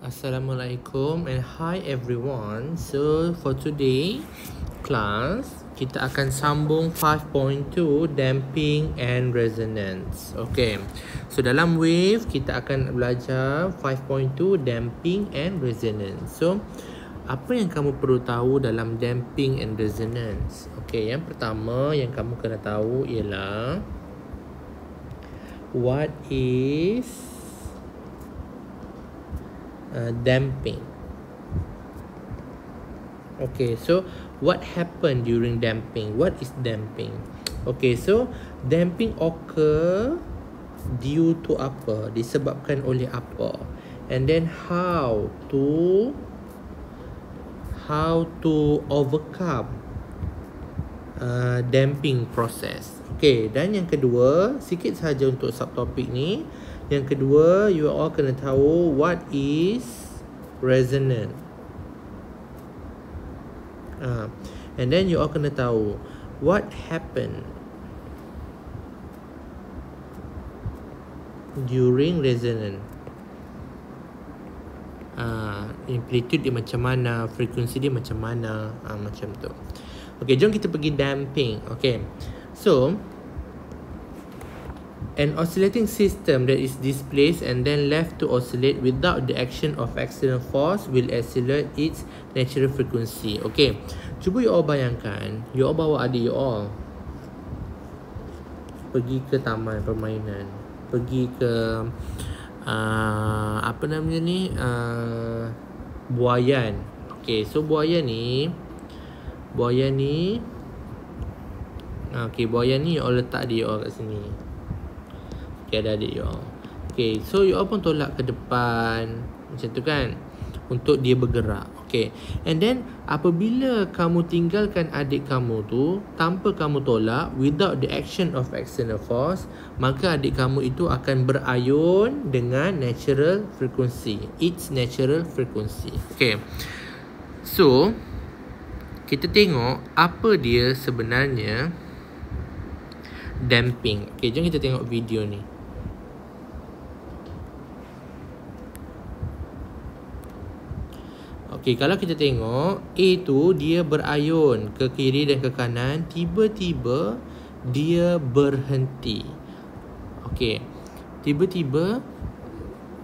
Assalamualaikum and hi everyone. So for today class kita akan sambung 5.2 damping and resonance. Okay. So dalam wave kita akan belajar 5.2 damping and resonance. So apa yang kamu perlu tahu dalam damping and resonance? Okay, yang pertama yang kamu kena tahu ialah what is damping. Okay, so what happened during damping? What is damping? Okay, so damping occur due to apa? Disebabkan oleh apa? And then how to overcome damping process. Okay, dan yang kedua, sikit sahaja untuk subtopik ni. Yang kedua, you all kena tahu what is resonant. And then you all kena tahu what happened during resonant. Amplitude dia macam mana, frekuensi dia macam mana, macam tu. Okay, jom kita pergi damping. Okay, so an oscillating system that is displaced and then left to oscillate without the action of external force will accelerate its natural frequency. Okay, cuba you all bayangkan, you all bawa adik you all pergi ke taman permainan, pergi ke apa namanya ni, buayan. Okay, so buayan ni okay, buayan ni you all letak adik you all kat sini. Okay, ada adik you all. Okay, so you all pun tolak ke depan macam tu kan, untuk dia bergerak. Okay, and then apabila kamu tinggalkan adik kamu tu tanpa kamu tolak, without the action of external force, maka adik kamu itu akan berayun dengan natural frequency, its natural frequency. Okay, so kita tengok apa dia sebenarnya damping. Okay, jom kita tengok video ni. Okay, kalau kita tengok A tu dia berayun ke kiri dan ke kanan, tiba-tiba dia berhenti. Okay, tiba-tiba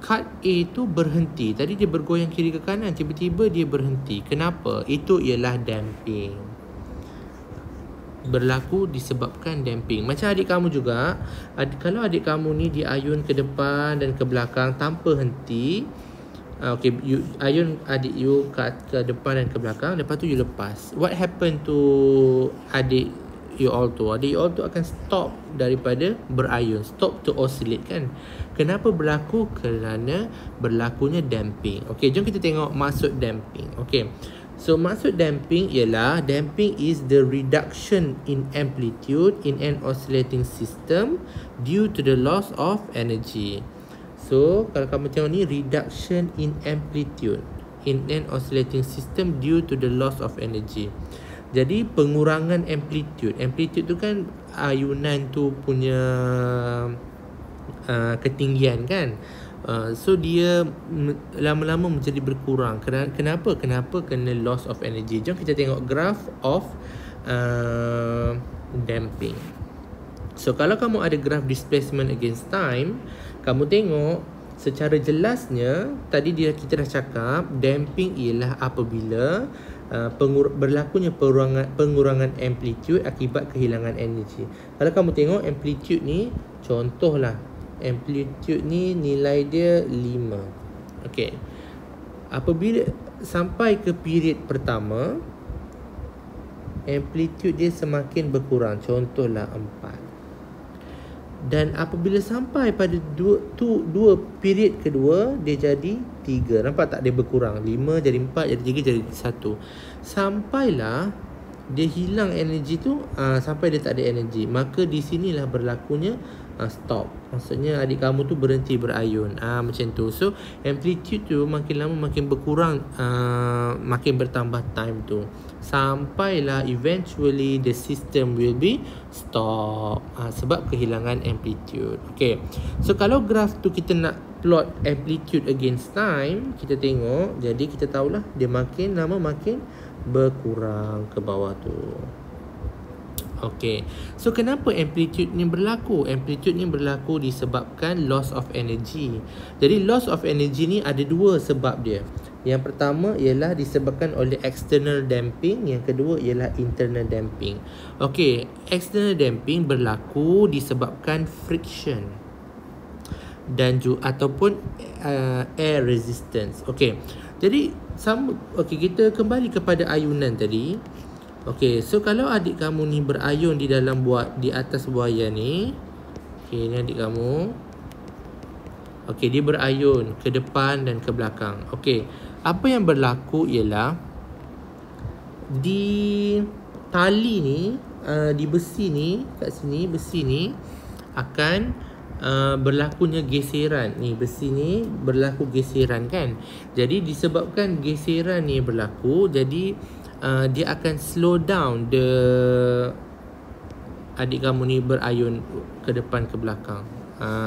kad A tu berhenti. Tadi dia bergoyang kiri ke kanan, tiba-tiba dia berhenti. Kenapa? Itu ialah damping. Berlaku disebabkan damping. Macam adik kamu juga, kalau adik kamu ni diayun ke depan dan ke belakang tanpa henti, okay, you ayun adik you ke depan dan ke belakang, lepas tu you lepas. What happened to adik you all tu? Adik you all tu akan stop daripada berayun, stop to oscillate kan. Kenapa berlaku? Kerana berlakunya damping. Okay, jom kita tengok maksud damping. Okay, so maksud damping ialah, damping is the reduction in amplitude in an oscillating system due to the loss of energy. So kalau kamu tengok ni, reduction in amplitude in an oscillating system due to the loss of energy. Jadi pengurangan amplitude. Amplitude tu kan ayunan tu punya ketinggian kan. So dia lama-lama menjadi berkurang. Kenapa? Kena loss of energy. Jom kita tengok graph of damping. So kalau kamu ada graph displacement against time, kamu tengok secara jelasnya, tadi kita dah cakap damping ialah apabila berlakunya pengurangan amplitude akibat kehilangan energi. Kalau kamu tengok amplitude ni, contohlah amplitude ni nilai dia 5. Okay, apabila sampai ke period pertama, amplitude dia semakin berkurang, contohlah 4. Dan apabila sampai pada dua period kedua, dia jadi 3. Nampak tak, dia berkurang, 5 jadi 4, jadi 3, jadi 1. Sampailah dia hilang energi tu, sampai dia tak ada energi. Maka di sinilah berlakunya stop. Maksudnya adik kamu tu berhenti berayun. Macam tu. So amplitude tu makin lama makin berkurang, makin bertambah time tu, sampailah eventually the system will be stop, sebab kehilangan amplitude. Okay, so kalau graf tu kita nak plot amplitude against time, kita tengok, jadi kita tahulah dia makin lama makin berkurang ke bawah tu. Okay, so kenapa amplitude ni berlaku? Amplitude ni berlaku disebabkan loss of energy. Jadi loss of energy ni ada dua sebab dia. Yang pertama ialah disebabkan oleh external damping, yang kedua ialah internal damping. Okay, external damping berlaku disebabkan friction dan ataupun air resistance. Okay, jadi sama. Okay, kita kembali kepada ayunan tadi. Okay, so kalau adik kamu ni berayun di dalam di atas buaya ni. Okay, ni adik kamu. Okay, dia berayun ke depan dan ke belakang. Okay, apa yang berlaku ialah di tali ni, di besi ni, kat sini besi ni akan berlakunya geseran. Ni besi ni berlaku geseran kan. Jadi disebabkan geseran ni berlaku, jadi dia akan slow down adik kamu ni berayun ke depan ke belakang.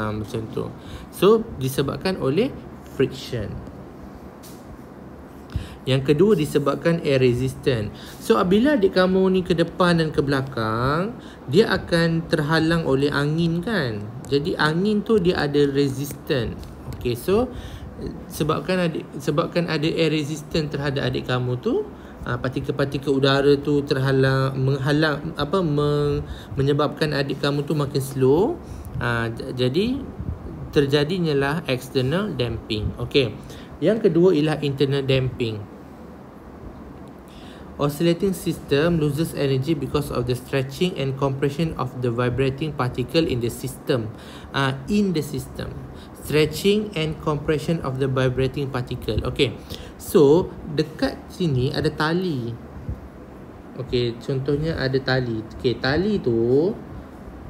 Macam tu. So disebabkan oleh friction. Yang kedua disebabkan air resistance. So apabila adik kamu ni ke depan dan ke belakang, dia akan terhalang oleh angin kan. Jadi angin tu dia ada resistance. Okay, so sebabkan ada air resistance terhadap adik kamu tu, partikel-partikel udara tu menyebabkan adik kamu tu makin slow. Jadi terjadinya lah external damping. Okay, yang kedua ialah internal damping. Oscillating system loses energy because of the stretching and compression of the vibrating particle in the system. Stretching and compression of the vibrating particle. Okay, so dekat sini ada tali. Okay, contohnya ada tali. Okay, tali tu,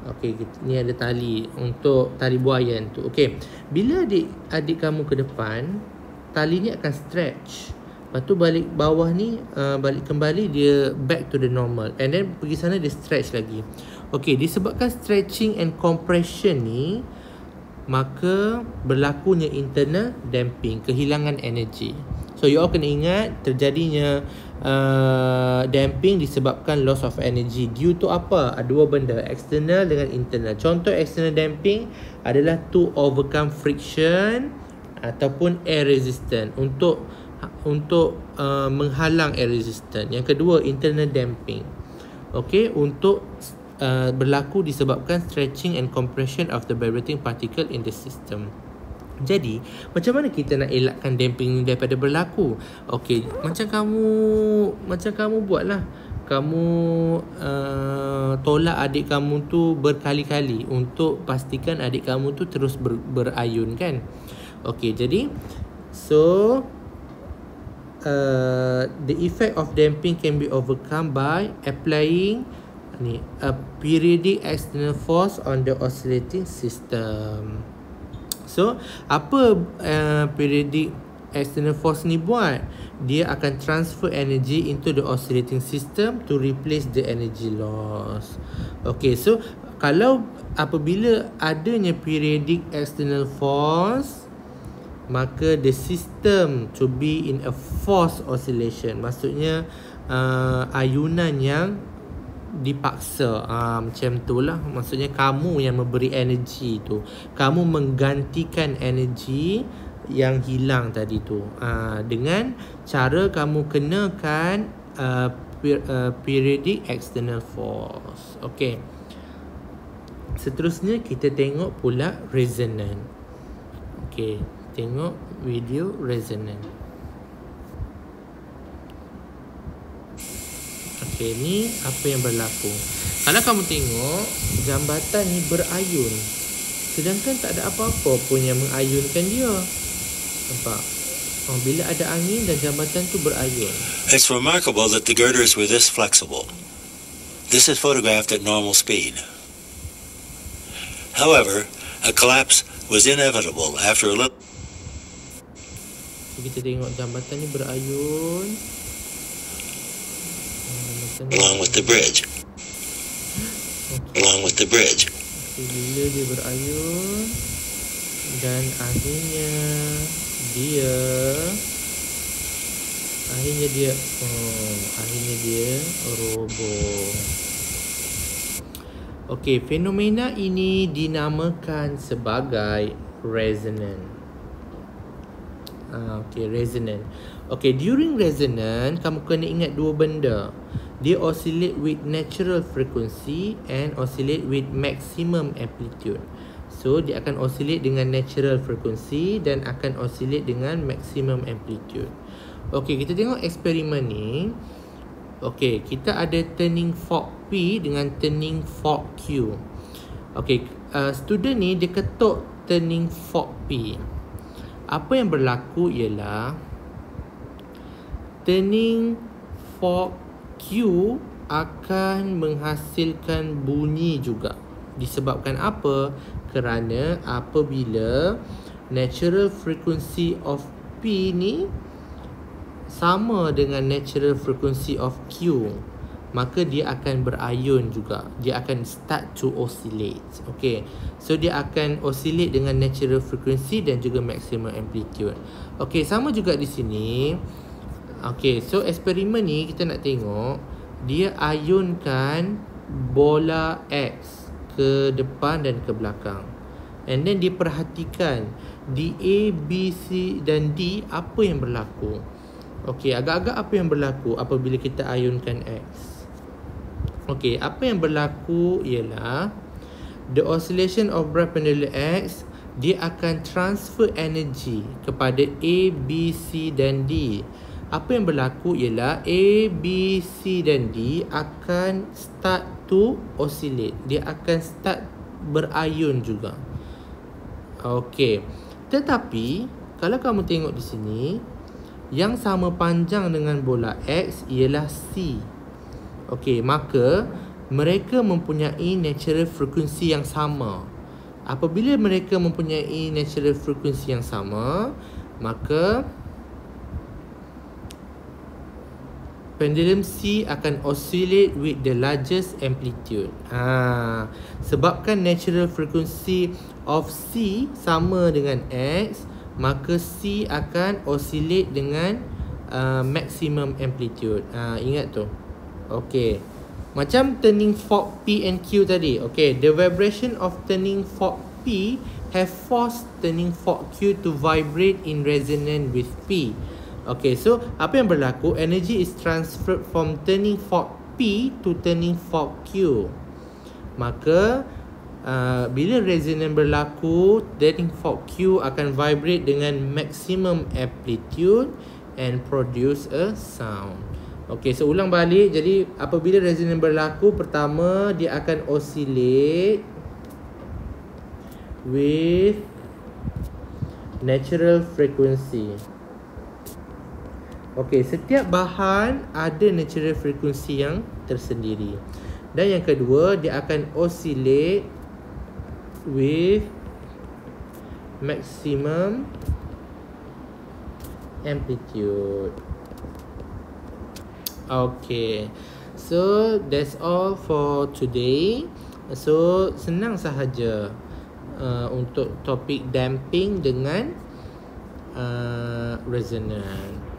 okay, ni ada tali untuk tali buaian tu. Okay, bila adik kamu ke depan, tali ni akan stretch. Lepas tu balik bawah ni, balik kembali, dia back to the normal. And then pergi sana dia stretch lagi. Okay, disebabkan stretching and compression ni, maka berlakunya internal damping, kehilangan energy. So you all kena ingat, terjadinya damping disebabkan loss of energy due to apa? Dua benda, external dengan internal. Contoh external damping adalah to overcome friction ataupun air resistance, untuk menghalang air resistance. Yang kedua internal damping. Okay, untuk berlaku disebabkan stretching and compression of the vibrating particle in the system. Jadi macam mana kita nak elakkan damping ni daripada berlaku? Okay, macam kamu buatlah. Kamu tolak adik kamu tu berkali-kali untuk pastikan adik kamu tu terus berayun kan. Okay, jadi so the effect of damping can be overcome by applying a periodic external force on the oscillating system. So apa periodic external force ni buat? Dia akan transfer energy into the oscillating system to replace the energy loss. Okay, so kalau apabila adanya periodic external force, maka the system to be in a forced oscillation. Maksudnya ayunan yang dipaksa. Macam tu lah. Maksudnya kamu yang memberi energy tu. Kamu menggantikan energy yang hilang tadi tu. Dengan cara kamu kenakan periodic external force. Okay. Seterusnya kita tengok pula resonance. Okay, tengok video resonance. Okay, ni apa yang berlaku. Kalau kamu tengok, jambatan ni berayun, sedangkan tak ada apa-apa pun yang mengayunkan dia. Nampak? Bila ada angin dan jambatan tu berayun. It's remarkable that the girders were this flexible. This is photographed at normal speed. However, a collapse was inevitable after a little. Kita tengok jambatan ni berayun. Along with the bridge. Along with the bridge. Bila dia berayun dan akhirnya dia roboh. Okey, fenomena ini dinamakan sebagai resonance. Resonance. During resonance, kamu kena ingat dua benda. Dia oscillate with natural frequency and oscillate with maximum amplitude. So, dia akan oscillate dengan natural frequency dan akan oscillate dengan maximum amplitude. Kita tengok eksperimen ni. Kita ada turning fork P dengan turning fork Q. Student ni dia ketuk turning fork P. Apa yang berlaku ialah turning fork Q akan menghasilkan bunyi juga. Disebabkan apa? Kerana apabila natural frequency of P ni sama dengan natural frequency of Q, maka dia akan berayun juga. Dia akan start to oscillate. So dia akan oscillate dengan natural frequency dan juga maximum amplitude. Sama juga di sini. So eksperimen ni kita nak tengok dia ayunkan bola X ke depan dan ke belakang. And then dia perhatikan di A, B, C dan D apa yang berlaku. Agak-agak apa yang berlaku apabila kita ayunkan X. Apa yang berlaku ialah the oscillation of bright pendulum X, dia akan transfer energy kepada A, B, C dan D. Apa yang berlaku ialah A, B, C dan D akan start to oscillate. Dia akan start berayun juga. Tetapi kalau kamu tengok di sini, yang sama panjang dengan bola X ialah C. Maka mereka mempunyai natural frequency yang sama. Apabila mereka mempunyai natural frequency yang sama, maka pendulum C akan oscillate with the largest amplitude. Sebabkan natural frequency of C sama dengan X, maka C akan oscillate dengan maximum amplitude. Ingat tu. Macam turning fork P and Q tadi. The vibration of turning fork P have forced turning fork Q to vibrate in resonance with P. So apa yang berlaku? Energy is transferred from turning fork P to turning fork Q. Maka bila resonance berlaku, turning fork Q akan vibrate dengan maximum amplitude and produce a sound. So ulang balik. Jadi apabila resonance berlaku, pertama dia akan oscillate with natural frequency. Setiap bahan ada natural frequency yang tersendiri. Dan yang kedua, dia akan oscillate with maximum amplitude. So that's all for today. So senang sahaja untuk topik damping dengan resonance.